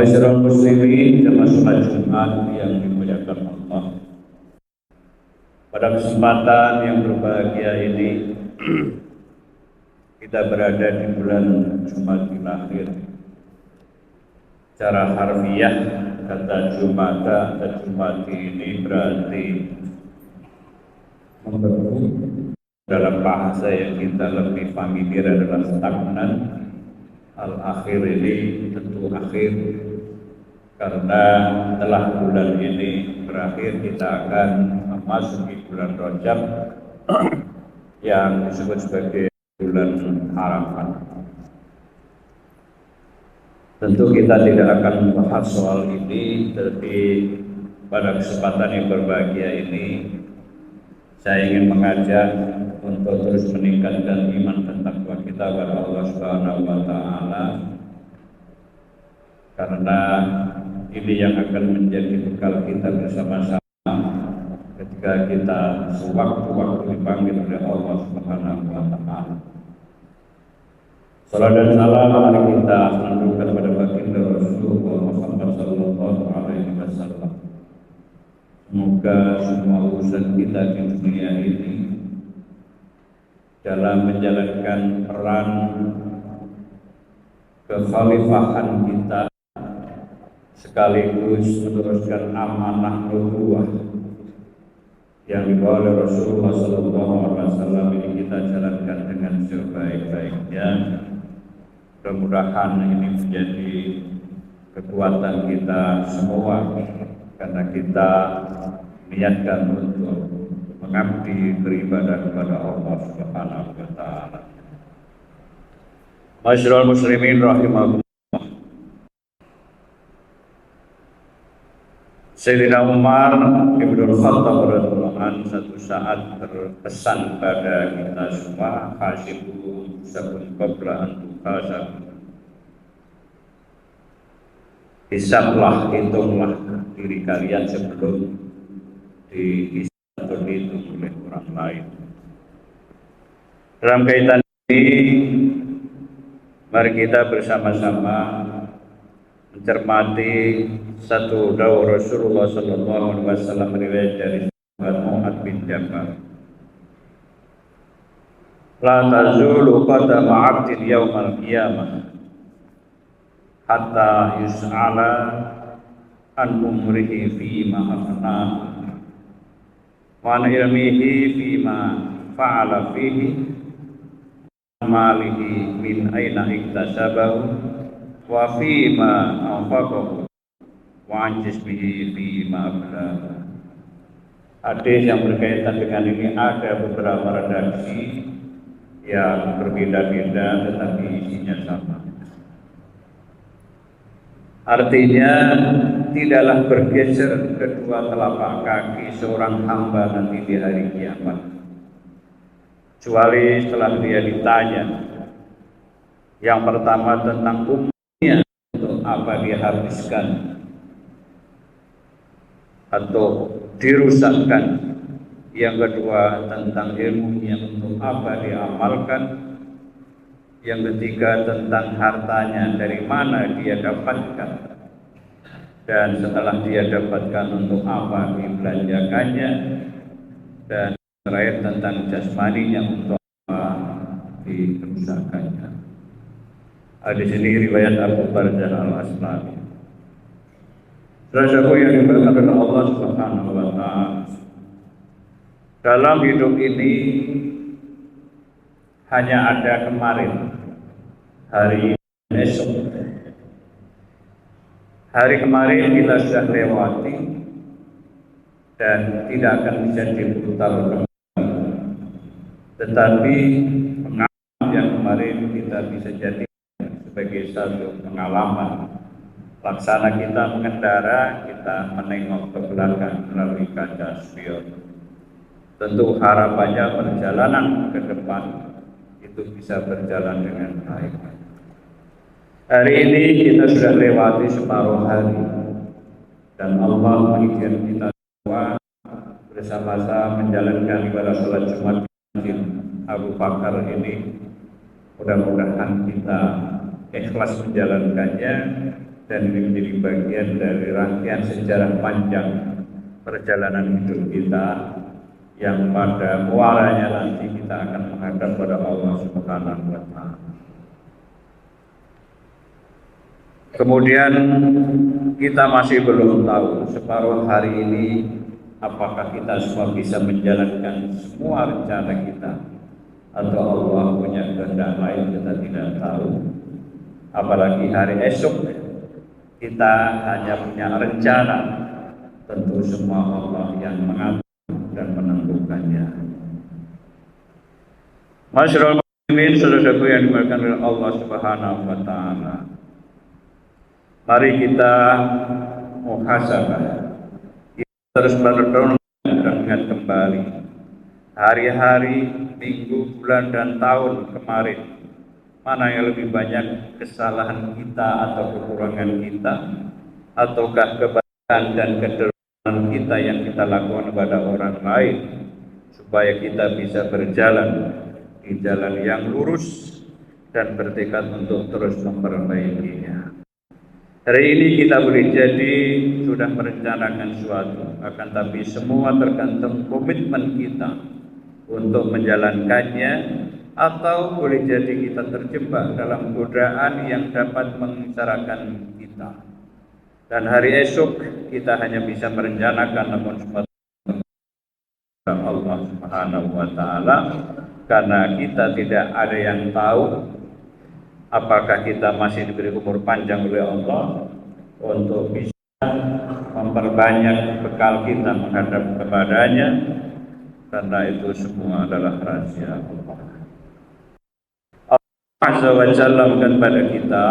Masyarakat muslimin jamaah sholat Jumat yang dimuliakan Allah. Pada kesempatan yang berbahagia ini kita berada di bulan Jumadil Akhir. Secara harfiah kata Jumada atau Jumadi ini berarti membeku. Dalam bahasa yang kita lebih familiar adalah stagnan. Al-akhir ini tentu akhir, karena setelah bulan ini berakhir kita akan memasuki bulan Rajab yang disebut sebagai bulan harapan. Tentu kita tidak akan membahas soal ini, tapi pada kesempatan yang berbahagia ini saya ingin mengajak untuk terus meningkatkan iman dan takwa kita kepada Allah Subhanahu wa Ta'ala, karena ini yang akan menjadi bekal kita bersama-sama ketika kita sewaktu-waktu dipanggil oleh Allah Subhanahu wa Ta'ala. Salam dan salam mari kita menunjukkan pada baginda Rasulullah Muhammad sallallahu alaihi wasallam. Semoga semua urusan kita di dunia ini dalam menjalankan peran kekhalifahan kita sekaligus meneruskan amanah nubuwah yang dibawa oleh Rasulullah SAW ini kita jalankan dengan sebaik-baiknya. Mudah-mudahan ini menjadi kekuatan kita semua, karena kita niatkan untuk mengabdi beribadah kepada Allah Subhanahu wa Ta'ala. Masyarul muslimin rahimahumullah. Sayyidina Umar Ibn Khattab radhiyallahu anhu satu saat berpesan pada kita semua, hasibu sabun qabla an tuhasabu. Hisablah, hitunglah diri kalian sebelum dihisab atau dihitung oleh orang lain. Dalam kaitan ini, mari kita bersama-sama mencermati satu dawah Rasulullah SAW riwayat dari sahabat Mu'adz bin Jabal. La tazulu qadama 'abdin yaumal qiyamah hatta yus'ala an umrihi fima afnah wa an ilmihi fima fa'ala fihi malihi min aina iktasabahu wa fima anfaqahu wa an jismihi fima ablah. Hadis yang berkaitan dengan ini ada beberapa redaksi yang berbeda-beda tetapi isinya sama. Artinya tidaklah bergeser kedua telapak kaki seorang hamba nanti di hari kiamat, kecuali setelah dia ditanya yang pertama tentang umurnya, untuk apa dia habiskan atau dirusakkan, yang kedua tentang ilmunya, untuk apa dia amalkan, yang ketiga tentang hartanya, dari mana dia dapatkan, dan setelah dia dapatkan untuk apa dibelanjakannya, dan terakhir tentang jasmaninya, untuk apa dirusakkannya. Hadis ini riwayat Abu Barzah Al-Aslami. Saudaraku yang diberkahi Allah Subhanahu wa Ta'ala, dalam hidup ini hanya ada kemarin, hari esok. Hari kemarin kita sudah lewati dan tidak akan bisa diputar kembali. Tetapi pengalaman yang kemarin kita bisa jadi sebagai satu pengalaman. Laksana kita mengendara, kita menengok ke belakang melalui kaca spion. Tentu harapannya perjalanan ke depan itu bisa berjalan dengan baik. Hari ini kita sudah lewati separuh hari, dan Allah mengizinkan kita semua bersama-sama menjalankan ibadah salat Jumat Masjid Abu Bakar ini. Mudah-mudahan kita ikhlas menjalankannya dan ini menjadi bagian dari rangkaian sejarah panjang perjalanan hidup kita yang pada muaranya nanti kita akan menghadap pada Allah Subhanahu wa Ta'ala. Kemudian kita masih belum tahu separuh hari ini apakah kita semua bisa menjalankan semua rencana kita atau Allah punya kehendak lain, kita tidak tahu. Apalagi hari esok kita hanya punya rencana, tentu semua Allah yang mengatur dan menentukannya. Masyarul muslimin, saudara-saudara yang dimuliakan oleh Allah Subhanahu wa Ta'ala, mari kita muhasabah, kita terus merenung dan ingat kembali hari-hari, minggu, bulan, dan tahun kemarin, mana yang lebih banyak kesalahan kita atau kekurangan kita, ataukah kebaikan dan kedermawanan kita yang kita lakukan kepada orang lain, supaya kita bisa berjalan di jalan yang lurus dan bertekad untuk terus memperbaikinya. Hari ini kita boleh jadi sudah merencanakan suatu, akan tapi semua tergantung komitmen kita untuk menjalankannya, atau boleh jadi kita terjebak dalam godaan yang dapat mengisarakan kita. Dan hari esok kita hanya bisa merencanakan, namun semua Allah Subhanahu wa Ta'ala, karena kita tidak ada yang tahu apakah kita masih diberi umur panjang oleh Allah untuk bisa memperbanyak bekal kita menghadap kepadanya, karena itu semua adalah rahasia Allah. Allah Azza wa Jalla kepada kita,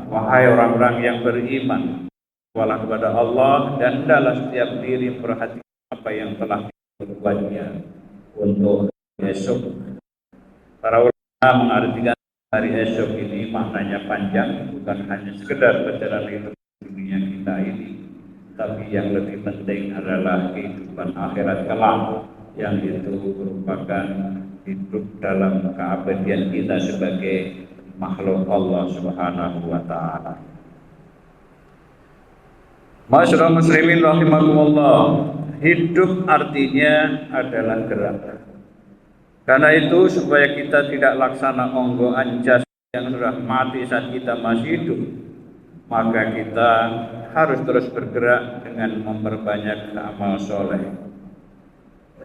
wahai orang-orang yang beriman, walah kepada Allah dan dalam setiap diri perhatikan apa yang telah dibuatnya untuk esok. Para ulama mengartikan hari esok ini maknanya panjang, bukan hanya sekedar perjalanan hidup dunia kita ini, tapi yang lebih penting adalah kehidupan akhirat kelak, yang itu merupakan hidup dalam keabadian kita sebagai makhluk Allah Subhanahu wa Ta'ala. Masyaallah muslimin rahimakumullah, hidup artinya adalah gerak. Karena itu supaya kita tidak laksana onggo anjas yang sudah mati saat kita masih hidup, maka kita harus terus bergerak dengan memperbanyak amal soleh.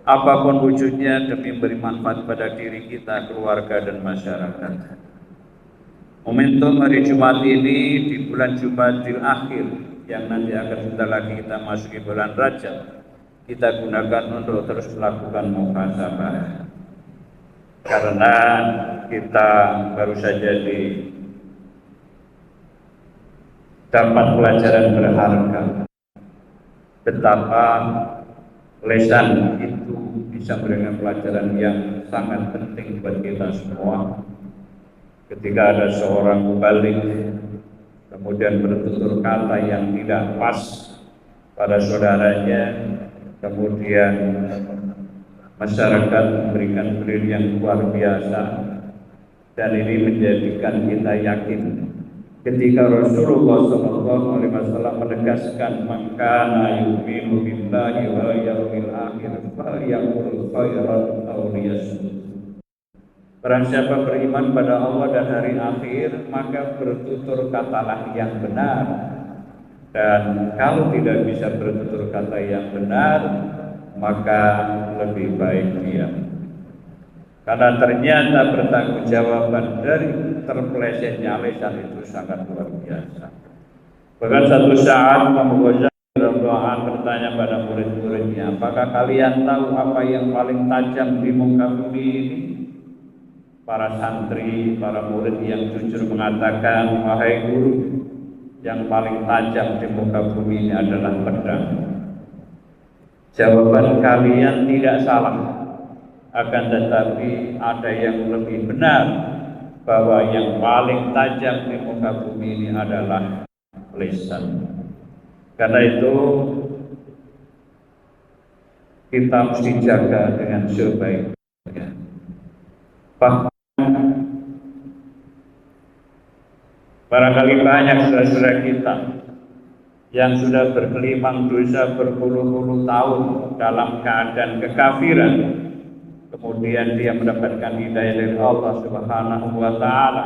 Apapun wujudnya demi memberi manfaat pada diri kita, keluarga, dan masyarakat. Momentum hari Jumat ini di bulan Jumadil Akhir yang nanti akan sebentar lagi kita masuki bulan Rajab, kita gunakan untuk terus melakukan muhasabah. Karena kita baru saja dapat pelajaran berharga betapa lesan itu bisa memberikan pelajaran yang sangat penting buat kita semua. Ketika ada seorang mubalik kemudian bertutur kata yang tidak pas pada saudaranya, kemudian masyarakat memberikan beliau yang luar biasa, dan ini menjadikan kita yakin ketika Rasulullah SAW menegaskan maka yu'minu billahi wal yawmil akhir falyaqul khairan aw liyasmut. Barang siapa beriman pada Allah dan hari akhir, maka bertutur katalah yang benar, dan kalau tidak bisa bertutur kata yang benar, maka lebih baik diam. Karena ternyata pertanggungjawaban dari terpelesetnya lisan itu sangat luar biasa. Bahkan satu saat Imam Ghazali radhiyallahu bertanya pada murid-muridnya, apakah kalian tahu apa yang paling tajam di muka bumi ini? Para santri, para murid yang jujur mengatakan, wahai guru, yang paling tajam di muka bumi ini adalah pedang. Jawaban kalian tidak salah, akan tetapi ada yang lebih benar, bahwa yang paling tajam di muka bumi ini adalah lisan. Karena itu kita mesti jaga dengan sebaik-baiknya. Bahkan Barangkali banyak saudara-saudara kita yang sudah bergelimang dosa berpuluh-puluh tahun dalam keadaan kekafiran, kemudian dia mendapatkan hidayah dari Allah Subhanahu wa taala.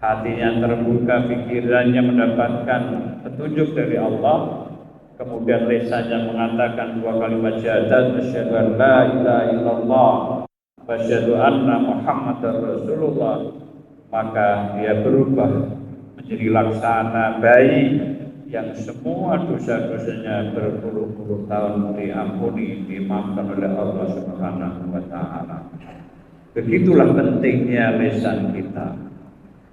Hatinya terbuka, pikirannya mendapatkan petunjuk dari Allah. Kemudian lisannya mengatakan dua kalimat syahadat, asyhadu an la ilaha illallah wa asyhadu anna Muhammadar Rasulullah. Maka dia berubah menjadi laksana bayi yang semua dosa-dosanya berpuluh-puluh tahun diampuni, dimaafkan oleh Allah Subhanahu wa taala. Begitulah pentingnya lisan kita.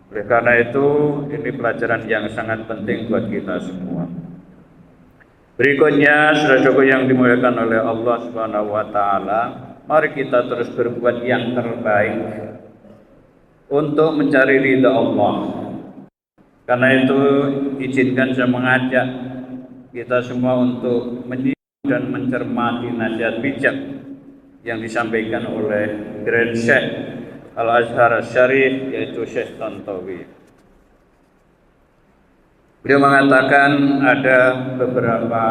Oleh karena itu, ini pelajaran yang sangat penting buat kita semua. Berikutnya, saudara-saudara yang dimuliakan oleh Allah Subhanahu wa taala, mari kita terus berbuat yang terbaik untuk mencari ridha Allah. Karena itu, izinkan saya mengajak kita semua untuk menyimak dan mencermati nasihat bijak yang disampaikan oleh Grand Syekh Al-Azhar Syarif, yaitu Syekh Tantawi. Beliau mengatakan ada beberapa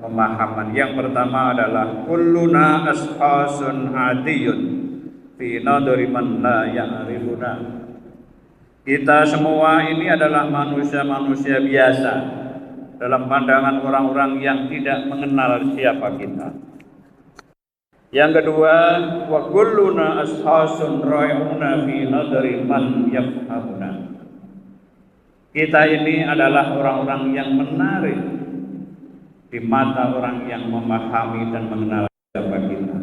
pemahaman. Yang pertama adalah kulluna ashkhasun adiyun fi nadri man la ya'rifuna. Kita semua ini adalah manusia-manusia biasa dalam pandangan orang-orang yang tidak mengenal siapa kita. Yang kedua, wa kulluna ashkhasun ra'una fi nadri man yafhamuna. Kita ini adalah orang-orang yang menarik di mata orang yang memahami dan mengenal siapa kita.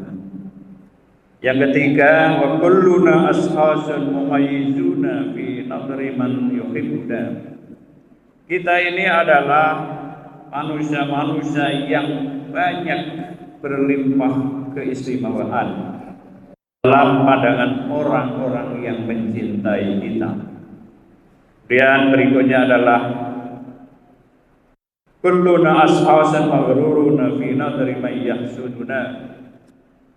Yang ketiga, wa kulluna ashkhasun mumayyizuna fi nadri man yuhibbuna. Kita ini adalah manusia-manusia yang banyak berlimpah keistimewaan dalam pandangan orang-orang yang mencintai kita. Dan berikutnya adalah kulluna ashkhasun maghruruna fi nadri man yahsuduna.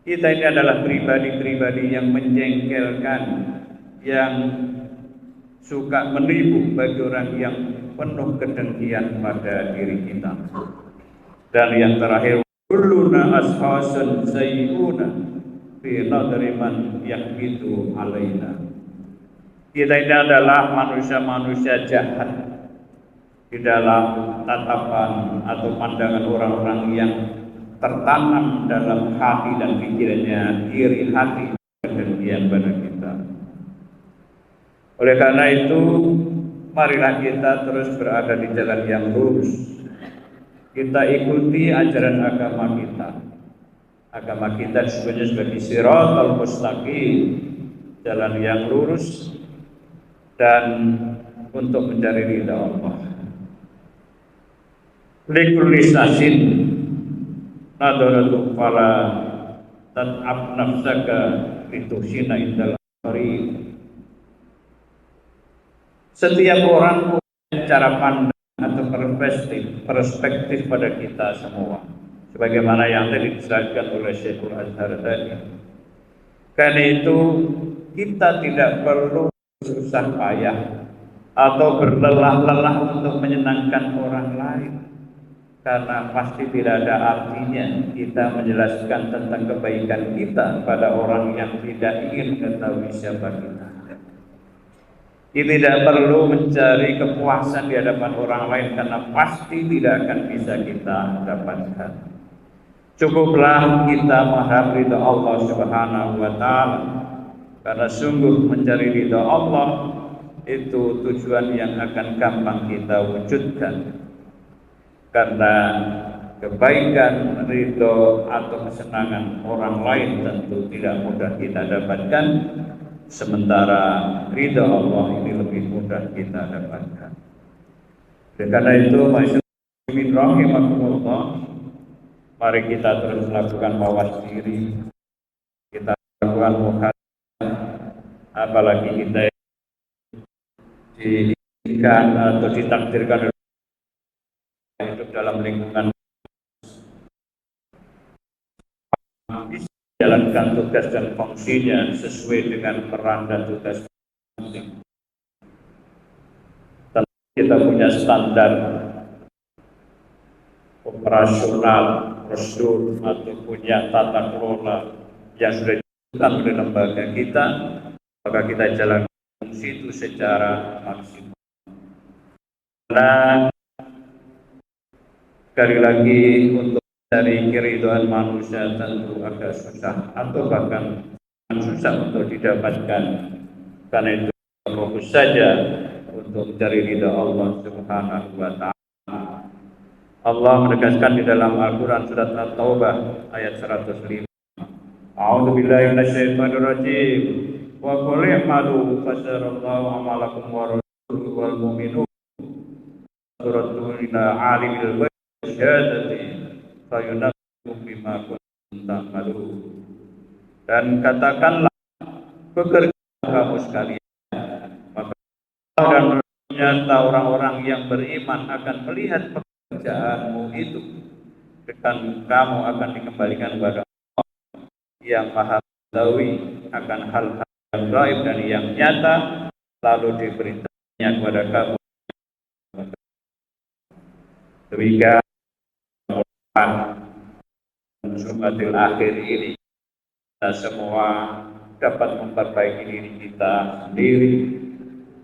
Kita ini adalah pribadi-pribadi yang menjengkelkan, yang suka menipu bagi orang yang penuh kedengkian pada diri kita. Dan yang terakhir, kulluna ashkhasun sayyi'una fi nadri man yahbitu alaina. Kita ini adalah manusia-manusia jahat di dalam tatapan atau pandangan orang-orang yang tertanam dalam hati dan pikirannya iri hati dan kedengkian pada kita. Oleh karena itu, marilah kita terus berada di jalan yang lurus. Kita ikuti ajaran agama kita. Agama kita disebutnya sebagai Shiratal Mustaqim, jalan yang lurus, dan untuk mencari ridha Allah. Likulli sasin nadaratu fala tat'ab nafsaka lituhsina indal akhirin. Setiap orang punya cara pandang atau perspektif pada kita semua, sebagaimana yang tadi dijelaskan oleh Syekhul Azhar tadi. Karena itu kita tidak perlu susah payah atau berlelah-lelah untuk menyenangkan orang lain, karena pasti tidak ada artinya kita menjelaskan tentang kebaikan kita pada orang yang tidak ingin mengetahui siapa kita. Kita tidak perlu mencari kepuasan di hadapan orang lain, karena pasti tidak akan bisa kita dapatkan. Cukuplah kita mengharap ridha Allah Subhanahu wa taala, karena sungguh mencari ridha Allah itu tujuan yang akan gampang kita wujudkan. Karena kebaikan, ridho atau kesenangan orang lain tentu tidak mudah kita dapatkan, sementara ridho Allah ini lebih mudah kita dapatkan. Karena itu, masyaallah rahimahumullah, mari kita terus melakukan mawas diri, kita lakukan muhasabah, apalagi kita diizinkan atau ditakdirkan hidup dalam lingkungan jalankan tugas dan fungsinya sesuai dengan peran dan tugas masing-masing. kita punya standar operasional, prosedur atau punya tata kelola yang sudah ditentukan oleh lembaga kita, maka kita jalankan fungsi itu secara maksimal. Nah, sekali lagi untuk dari keridhaan manusia tentu agak susah atau bahkan susah untuk didapatkan. Karena itu fokus saja untuk mencari ridha Allah Subhanahu wa taala. Allah menegaskan di dalam Al-Qur'an surat At-Taubah ayat 105. A'udzu billahi minasyaitonir rajim. Wa qul i'malu fasarallahu amalakum wa rasuluhu wal mu'minun turaddu ila alimil ghaibi syahadati fayunabbiukum bima kuntum ta'malun. Dan katakanlah, bekerja kamu sekalian, maka dan ternyata orang-orang yang beriman akan melihat pekerjaanmu itu, dan kamu akan dikembalikan kepada Allah yang maha mengetahui akan hal-hal yang gaib dan yang nyata, lalu diberitahunya kepada kamu. Demikian Jumatil Akhir ini kita semua dapat memperbaiki diri kita sendiri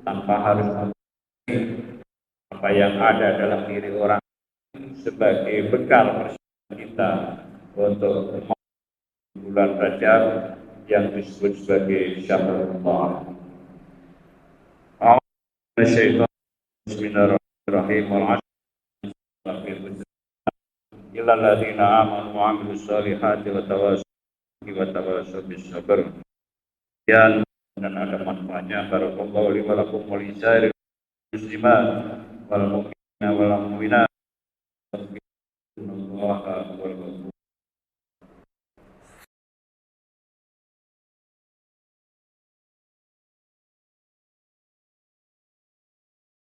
tanpa harus memperbaiki apa yang ada dalam diri orang sebagai bekal persiapan kita untuk bulan Rajab yang disebut sebagai Syahrul Ramadan. Bismillahirrahmanirrahim. Illal ladzina amanu wa 'amilus shalihati wa tawassaw bis sabr. Dan ada manfaatnya. Barakallahu li wa lakum wa li sairil muslimat wal mu'minina wal mu'minat. Allahu akbar.